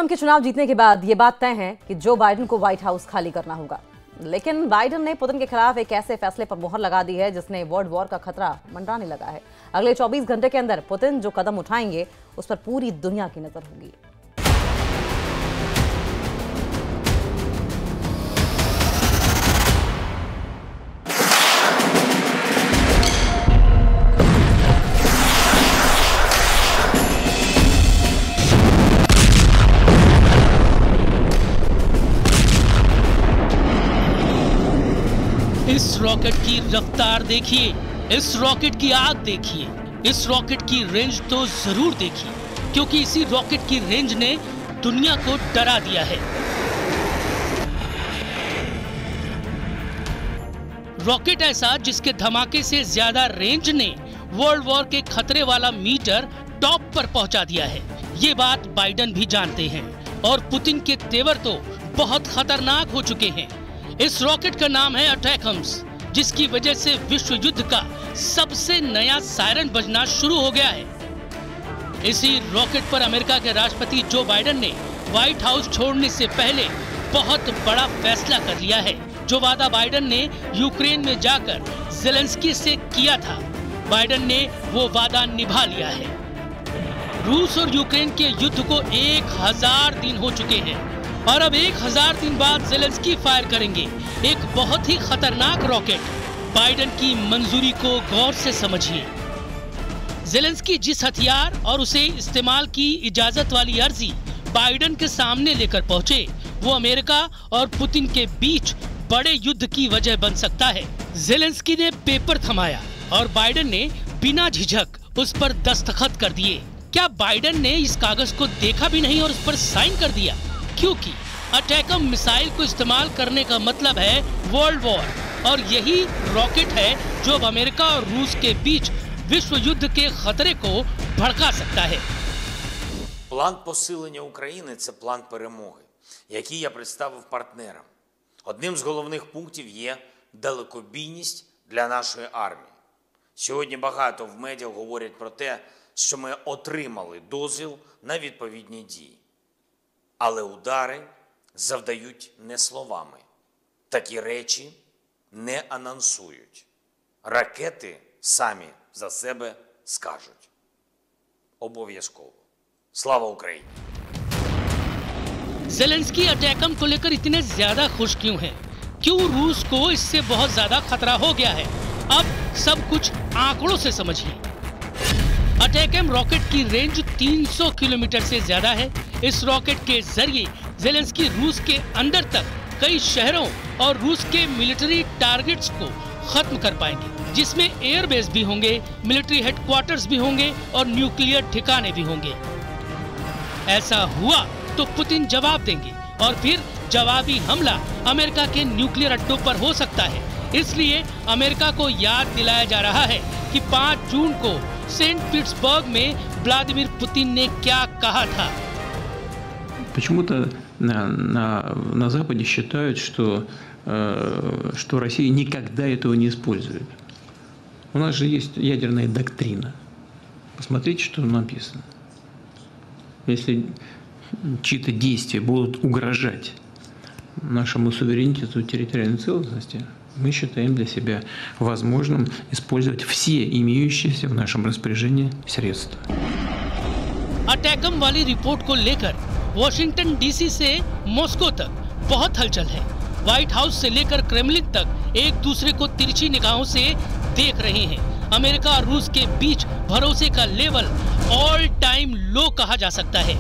Trump के चुनाव जीतने के बाद ये बात तय है कि जो बाइडेन को व्हाइट हाउस खाली करना होगा। लेकिन बाइडेन ने पुतिन के खिलाफ एक ऐसे फैसले पर मोहर लगा दी है जिसने वर्ल्ड वॉर का खतरा मंडराने लगा है। अगले 24 घंटे के अंदर पुतिन जो कदम उठाएंगे उस पर पूरी दुनिया की नजर होगी। इस रॉकेट की रफ्तार देखिए, इस रॉकेट की आग देखिए, इस रॉकेट की रेंज तो जरूर देखिए, क्योंकि इसी रॉकेट की रेंज ने दुनिया को डरा दिया है। रॉकेट ऐसा जिसके धमाके से ज्यादा रेंज ने वर्ल्ड वॉर के खतरे वाला मीटर टॉप पर पहुंचा दिया है। ये बात बाइडेन भी जानते हैं और पुतिन के तेवर तो बहुत खतरनाक हो चुके हैं। इस रॉकेट का नाम है अटैकम्स, जिसकी वजह से विश्व युद्ध का सबसे नया सायरन बजना शुरू हो गया है। इसी रॉकेट पर अमेरिका के राष्ट्रपति जो बाइडेन ने व्हाइट हाउस छोड़ने से पहले बहुत बड़ा फैसला कर लिया है। जो वादा बाइडेन ने यूक्रेन में जाकर ज़ेलेंस्की से किया था, बाइडेन ने वो वादा निभा लिया है। रूस और यूक्रेन के युद्ध को 1000 दिन हो चुके हैं और अब 1000 दिन बाद ज़ेलेंस्की फायर करेंगे एक बहुत ही खतरनाक रॉकेट। बाइडेन की मंजूरी को गौर से समझिए। ज़ेलेंस्की जिस हथियार और उसे इस्तेमाल की इजाजत वाली अर्जी बाइडेन के सामने लेकर पहुंचे, वो अमेरिका और पुतिन के बीच बड़े युद्ध की वजह बन सकता है। ज़ेलेंस्की ने पेपर थमाया और बाइडेन ने बिना झिझक उस पर दस्तखत कर दिए। क्या बाइडेन ने इस कागज को देखा भी नहीं और उस पर साइन कर दिया? क्योंकि अटैकम मिसाइल को इस्तेमाल करने का मतलब है वर्ल्ड वॉर, और यही रॉकेट है जो अब अमेरिका और रूस के बीच विश्व युद्ध के खतरे को भड़का सकता है। План посилення України – це план перемоги, який я представив партнерам. Одним з головних пунктів є далекобійність для нашої армії. Сьогодні багато в медіа говорять про те, що ми отримали дозвіл на відповідні дії. Але удари завдають не словами. Такі речі не анонсують. Ракети самі за себе скажуть. Обов'язково. Слава Україні! ज़ेलेंस्की अटैकम को लेकर इतने ज्यादा खुश क्यों हैं? क्यों रूस को इससे बहुत ज्यादा खतरा हो गया है? अब सब कुछ आंकड़ों से समझिए। अटैकम रॉकेट की रेंज 300 किलोमीटर से ज्यादा है। इस रॉकेट के जरिए ज़ेलेंस्की रूस के अंदर तक कई शहरों और रूस के मिलिट्री टारगेट्स को खत्म कर पाएंगे, जिसमें एयरबेस भी होंगे, मिलिट्री हेडक्वार्टर्स भी होंगे और न्यूक्लियर ठिकाने भी होंगे। ऐसा हुआ तो पुतिन जवाब देंगे और फिर जवाबी हमला अमेरिका के न्यूक्लियर अड्डों पर हो सकता है। इसलिए अमेरिका को याद दिलाया जा रहा है कि 5 जून को सेंट पीटर्सबर्ग में व्लादिमीर पुतिन ने क्या कहा था। Почему-то на Западе считают, что Россия никогда этого не использует. У нас же есть ядерная доктрина. Посмотрите, что написано. Если чьи-то действия будут угрожать нашему суверенитету и территориальной целостности, мы считаем для себя возможным использовать все имеющиеся в нашем распоряжении средства. अटैकम वाली रिपोर्ट को लेकर वॉशिंगटन डीसी से मॉस्को तक बहुत हलचल है। व्हाइट हाउस से लेकर क्रेमलिन तक एक दूसरे को तिरछी निगाहों से देख रहे हैं। अमेरिका और रूस के बीच भरोसे का लेवल ऑल टाइम लो कहा जा सकता है,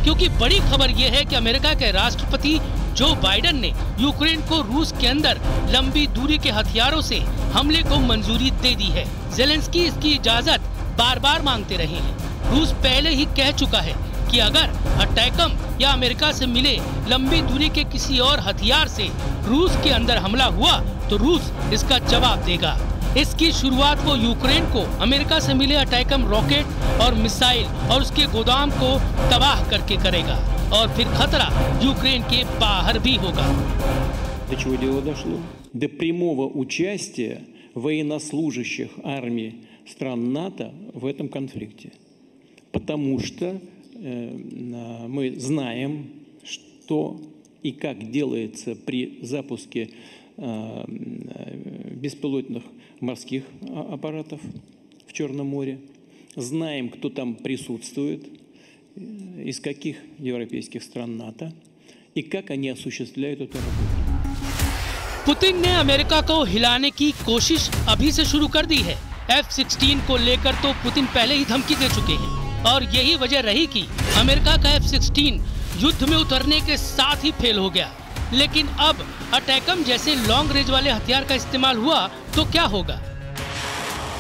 क्योंकि बड़ी खबर यह है कि अमेरिका के राष्ट्रपति जो बाइडेन ने यूक्रेन को रूस के अंदर लंबी दूरी के हथियारों से हमले को मंजूरी दे दी है। ज़ेलेंस्की इसकी इजाजत बार बार मांगते रहे हैं। रूस पहले ही कह चुका है कि अगर अटैकम या अमेरिका से मिले लंबी दूरी के किसी और हथियार से रूस के अंदर हमला हुआ तो रूस इसका जवाब देगा। इसकी शुरुआत वो यूक्रेन को अमेरिका से मिले अटैकम रॉकेट और मिसाइल और उसके गोदाम को तबाह करके करेगा, और फिर खतरा यूक्रेन के बाहर भी होगा। До чего дело дошло? До прямого участия военнослужащих армий стран НАТО в этом конфликте. Потому что мы знаем, что и как делается при запуске беспилотных морских аппаратов в Черном море. Знаем, кто там присутствует, из каких европейских стран НАТО, и как они осуществляют эту работу. पुतिन ने अमेरिका को हिलाने की कोशिश अभी से शुरू कर दी है। F-16 को लेकर तो पुतिन पहले ही धमकी दे चुके हैं और यही वजह रही कि अमेरिका का F-16 युद्ध में उतरने के साथ ही फेल हो गया। लेकिन अब अटैकम जैसे लॉन्ग रेंज वाले हथियार का इस्तेमाल हुआ तो क्या होगा?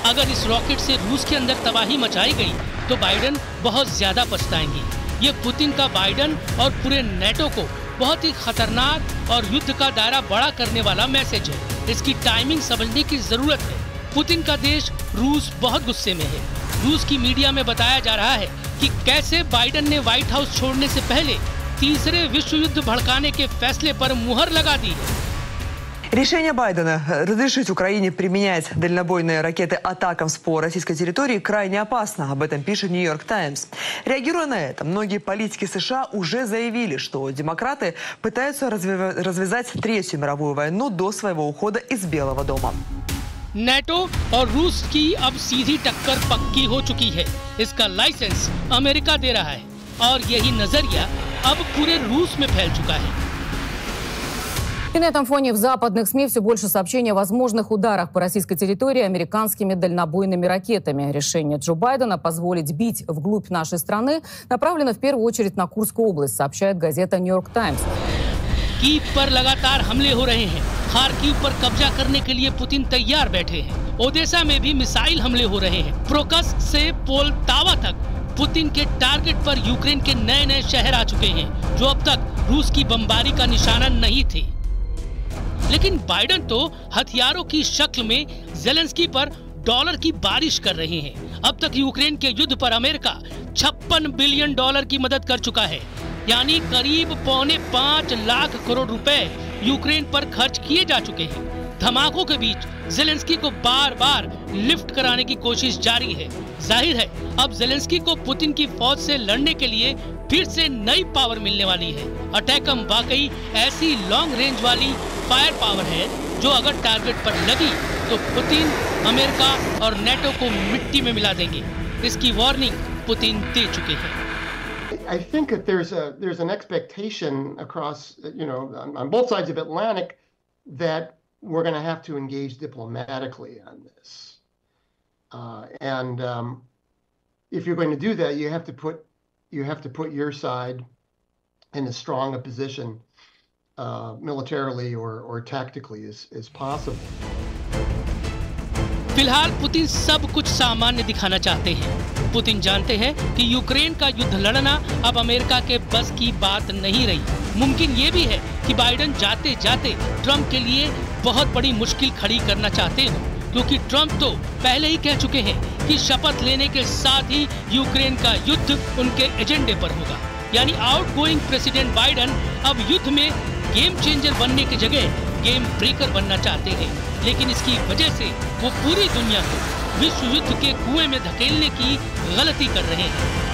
अगर इस रॉकेट से रूस के अंदर तबाही मचाई गई तो बाइडेन बहुत ज्यादा पछताएंगे। ये पुतिन का बाइडेन और पूरे नेटो को बहुत ही खतरनाक और युद्ध का दायरा बड़ा करने वाला मैसेज है। इसकी टाइमिंग समझने की जरूरत है। पुतिन का देश रूस बहुत गुस्से में है। रूस की मीडिया में बताया जा रहा है कि कैसे बाइडेन ने व्हाइट हाउस छोड़ने से पहले तीसरे विश्व युद्ध भड़काने के फैसले पर मुहर लगा दी है। Решение Байдена разрешить Украине применять дальнобойные ракеты «Атакамс» по российской территории крайне опасно. Об этом пишет «Нью-Йорк Таймс». Реагируя на это, многие политики США уже заявили, что демократы пытаются развязать Третью мировую войну до своего ухода из Белого дома. नेटो और रूस की अब सीधी टक्कर पक्की हो चुकी है। इसका लाइसेंस अमेरिका दे रहा है और यही नजरिया अब पूरे रूस में फैल चुका है। И на этом фоне в западных СМИ все больше сообщений о возможных ударах по российской территории американскими дальнобойными ракетами. Решение Джо Байдена позволить бить вглубь нашей страны направлено в первую очередь на Курскую область, сообщает газета «Нью-Йорк Таймс». कीव पर लगातार हमले हो रहे हैं। खार्किव पर कब्जा करने के लिए पुतिन तैयार बैठे हैं। ओडेसा में भी मिसाइल हमले हो रहे हैं। प्रोकस से पोलतावा तक पुतिन के टारगेट पर यूक्रेन के नए नए शहर आ चुके हैं, जो अब तक रूस की बमबारी का निशाना नहीं थे। लेकिन बाइडेन तो हथियारों की शक्ल में ज़ेलेंस्की पर डॉलर की बारिश कर रहे हैं। अब तक यूक्रेन के युद्ध पर अमेरिका $56 बिलियन की मदद कर चुका है, यानी करीब $4.5 लाख करोड़ रुपए यूक्रेन पर खर्च किए जा चुके हैं। धमाकों के बीच ज़ेलेंस्की को बार बार लिफ्ट कराने की कोशिश जारी है। जाहिर है अब ज़ेलेंस्की को पुतिन की फौज से लड़ने के लिए फिर से नई पावर मिलने वाली है। अटैकम वाकई ऐसी लॉन्ग रेंज वाली फायर पावर है जो अगर टारगेट पर लगी तो पुतिन, अमेरिका और नेटो को मिट्टी में मिला देंगे। इसकी वार्निंग पुतिन दे चुके हैं। I think that there's an expectation across, on both sides of Atlantic that we're going to have to engage diplomatically on this. If you're going to do that, you have to put your side in as strong a position militarily or tactically as possible. फिलहाल Putin सब कुछ सामान्य दिखाना चाहते हैं। Putin जानते हैं कि यूक्रेन का युद्ध लड़ना अब अमेरिका के बस की बात नहीं रही। मुमकिन ये भी है कि बाइडेन जाते जाते ट्रंप के लिए बहुत बड़ी मुश्किल खड़ी करना चाहते हो, क्योंकि ट्रंप तो पहले ही कह चुके हैं कि शपथ लेने के साथ ही यूक्रेन का युद्ध उनके एजेंडे पर होगा। यानी आउटगोइंग प्रेसिडेंट बाइडेन अब युद्ध में गेम चेंजर बनने की जगह गेम ब्रेकर बनना चाहते हैं। लेकिन इसकी वजह से वो पूरी दुनिया को विश्व युद्ध के कुएं में धकेलने की गलती कर रहे हैं।